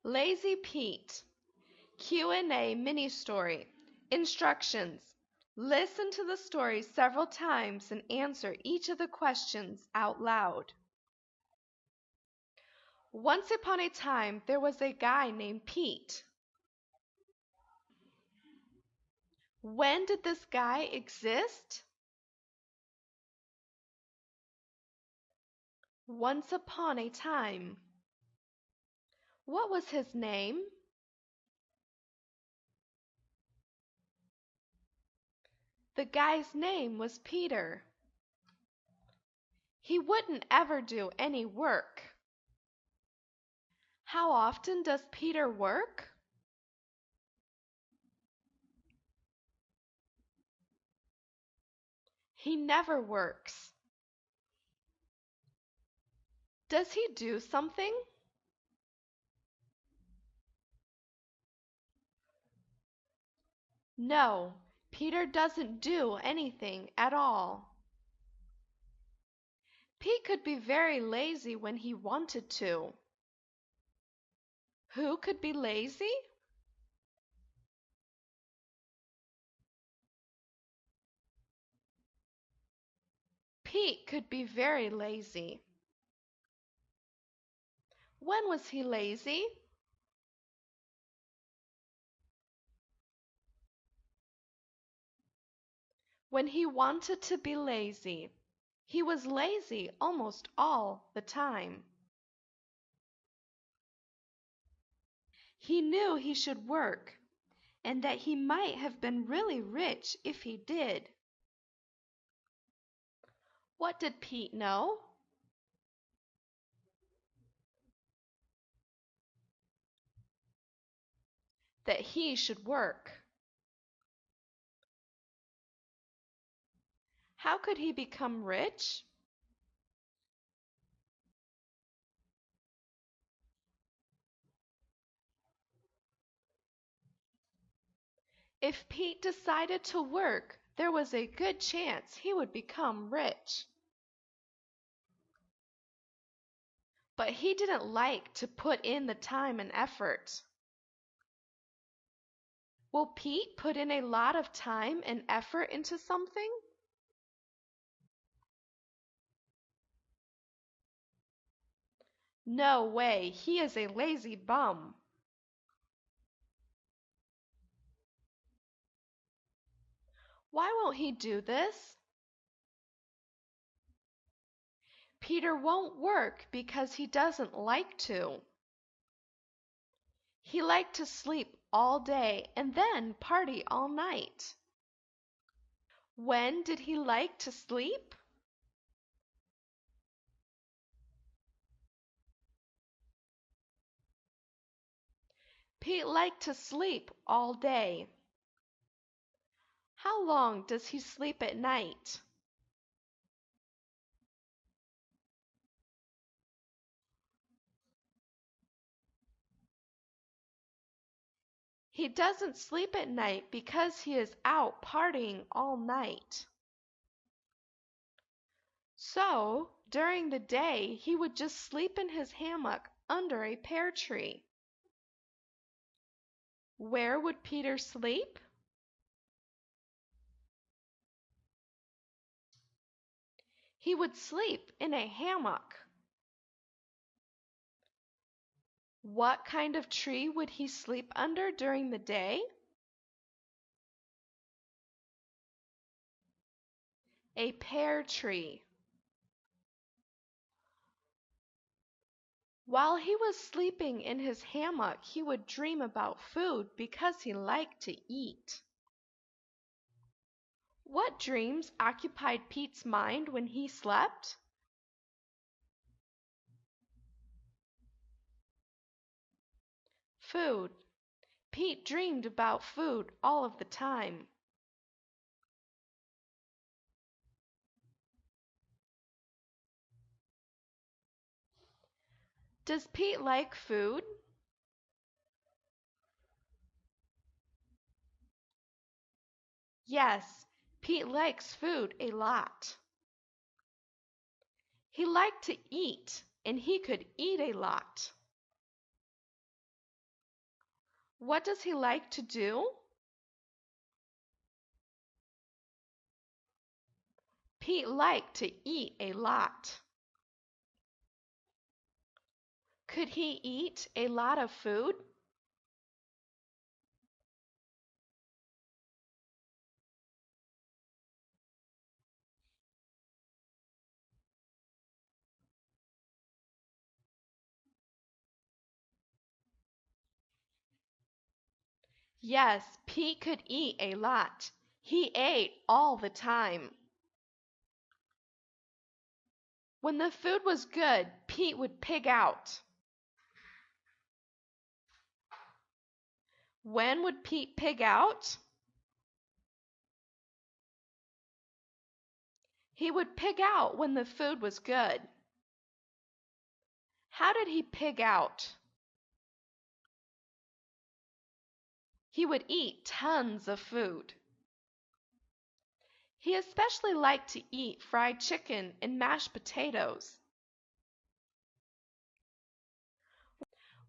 Lazy Pete. Q&A mini story. Instructions. Listen to the story several times and answer each of the questions out loud. Once upon a time, there was a guy named Pete. When did this guy exist? Once upon a time. What was his name? The guy's name was Peter. He wouldn't ever do any work. How often does Peter work? He never works. Does he do something? No, Peter doesn't do anything at all. Pete could be very lazy when he wanted to. Who could be lazy? Pete could be very lazy. When was he lazy? When he wanted to be lazy. He was lazy almost all the time. He knew he should work, and that he might have been really rich if he did. What did Pete know? That he should work. How could he become rich? If Pete decided to work, there was a good chance he would become rich. But he didn't like to put in the time and effort. Will Pete put in a lot of time and effort into something? No way, he is a lazy bum. Why won't he do this? Peter won't work because he doesn't like to. He liked to sleep all day and then party all night. When did he like to sleep? Pete liked to sleep all day. How long does he sleep at night? He doesn't sleep at night because he is out partying all night. So, during the day, he would just sleep in his hammock under a pear tree. Where would Peter sleep? He would sleep in a hammock. What kind of tree would he sleep under during the day? A pear tree. While he was sleeping in his hammock, he would dream about food because he liked to eat. What dreams occupied Pete's mind when he slept? Food. Pete dreamed about food all of the time. Does Pete like food? Yes, Pete likes food a lot. He liked to eat, and he could eat a lot. What does he like to do? Pete liked to eat a lot. Could he eat a lot of food? Yes, Pete could eat a lot. He ate all the time. When the food was good, Pete would pig out. When would Pete pig out? He would pig out when the food was good. How did he pig out? He would eat tons of food. He especially liked to eat fried chicken and mashed potatoes.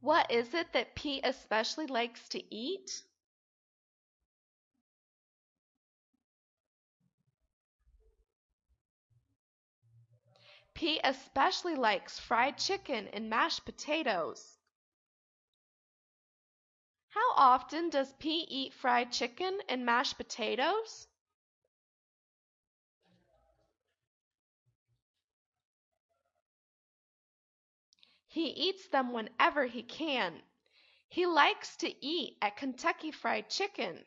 What is it that Pete especially likes to eat? Pete especially likes fried chicken and mashed potatoes. How often does Pete eat fried chicken and mashed potatoes? He eats them whenever he can. He likes to eat at Kentucky Fried Chicken.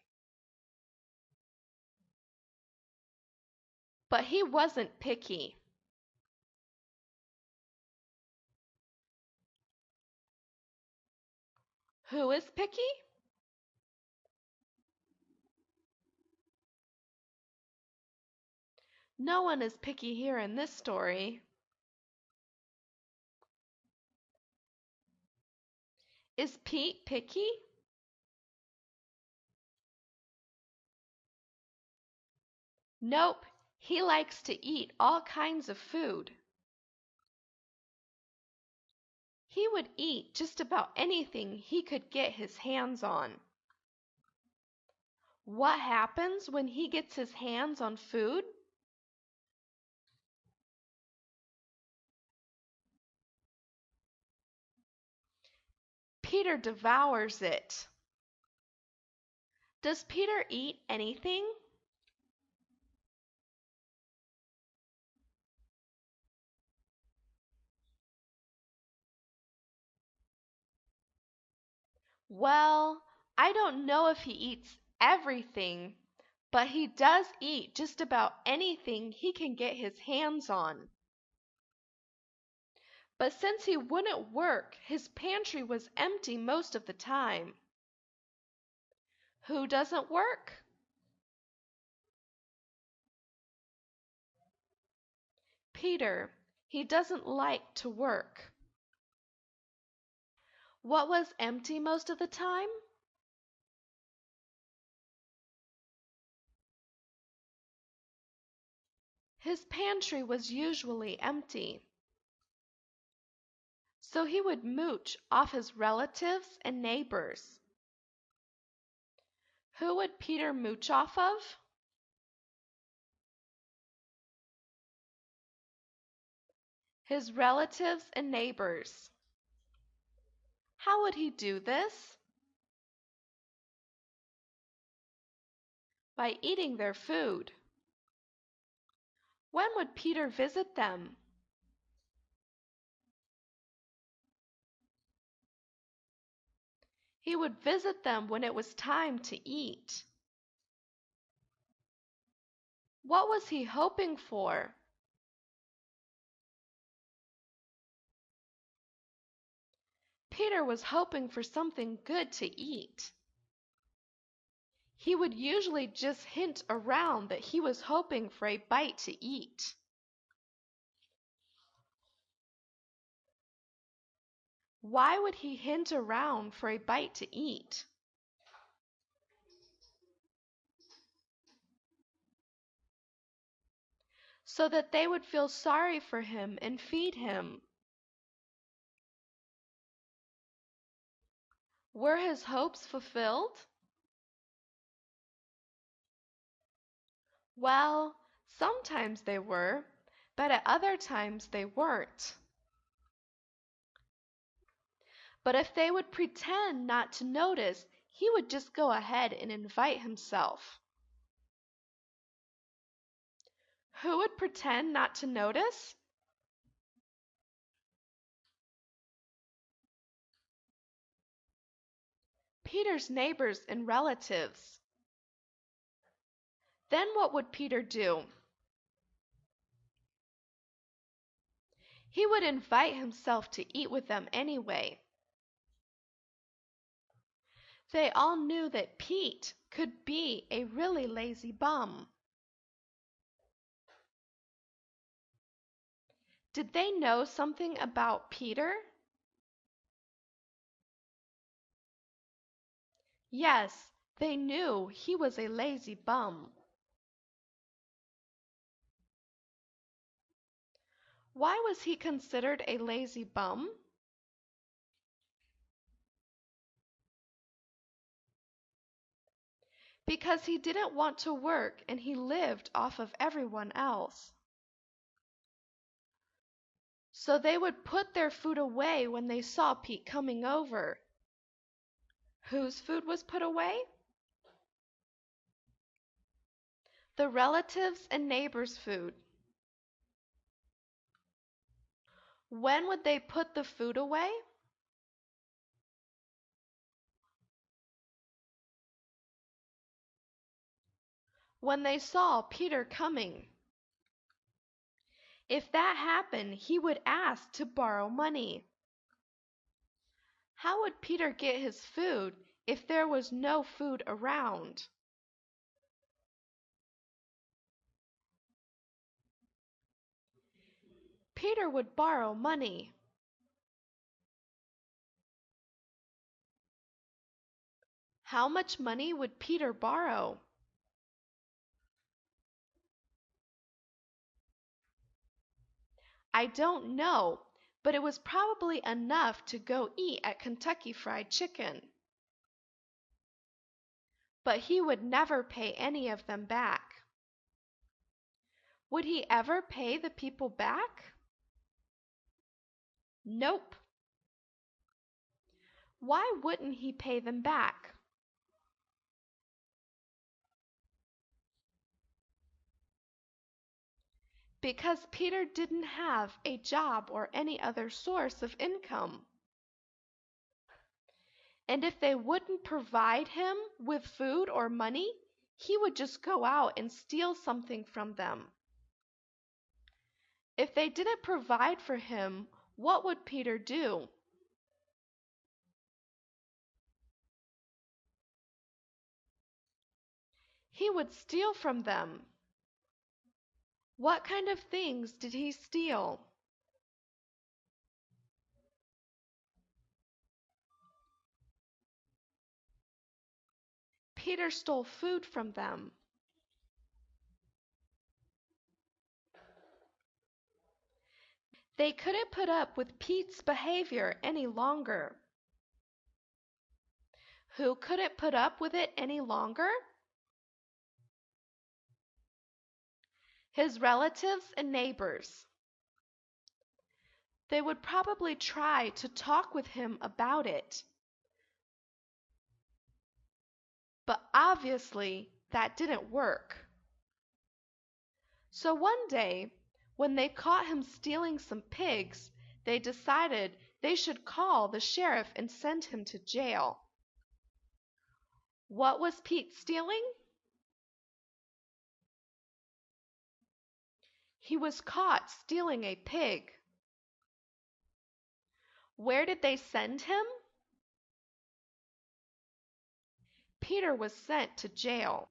But he wasn't picky. Who is picky? No one is picky here in this story. Is Pete picky? Nope, he likes to eat all kinds of food. He would eat just about anything he could get his hands on. What happens when he gets his hands on food? Peter devours it. Does Peter eat anything? Well, I don't know if he eats everything, but he does eat just about anything he can get his hands on. But since he wouldn't work, his pantry was empty most of the time. Who doesn't work? Peter. He doesn't like to work. What was empty most of the time? His pantry was usually empty. So he would mooch off his relatives and neighbors. Who would Peter mooch off of? His relatives and neighbors. How would he do this? By eating their food. When would Peter visit them? He would visit them when it was time to eat. What was he hoping for? Peter was hoping for something good to eat. He would usually just hint around that he was hoping for a bite to eat. Why would he hint around for a bite to eat? So that they would feel sorry for him and feed him. Were his hopes fulfilled? Well, sometimes they were, but at other times they weren't. But if they would pretend not to notice, he would just go ahead and invite himself. Who would pretend not to notice? Peter's neighbors and relatives. Then what would Peter do? He would invite himself to eat with them anyway. They all knew that Pete could be a really lazy bum. Did they know something about Peter? Yes, they knew he was a lazy bum. Why was he considered a lazy bum? Because he didn't want to work and he lived off of everyone else. So they would put their food away when they saw Pete coming over. Whose food was put away? The relatives and neighbors' food. When would they put the food away? When they saw Peter coming. If that happened, he would ask to borrow money. How would Peter get his food if there was no food around? Peter would borrow money. How much money would Peter borrow? I don't know, but it was probably enough to go eat at Kentucky Fried Chicken. But he would never pay any of them back. Would he ever pay the people back? Nope. Why wouldn't he pay them back? Because Peter didn't have a job or any other source of income. And if they wouldn't provide him with food or money, he would just go out and steal something from them. If they didn't provide for him, what would Peter do? He would steal from them. What kind of things did he steal? Peter stole food from them. They couldn't put up with Pete's behavior any longer. Who couldn't put up with it any longer? His relatives and neighbors. They would probably try to talk with him about it. But obviously, that didn't work. So one day, when they caught him stealing some pigs, they decided they should call the sheriff and send him to jail. What was Pete stealing? He was caught stealing a pig. Where did they send him? Peter was sent to jail.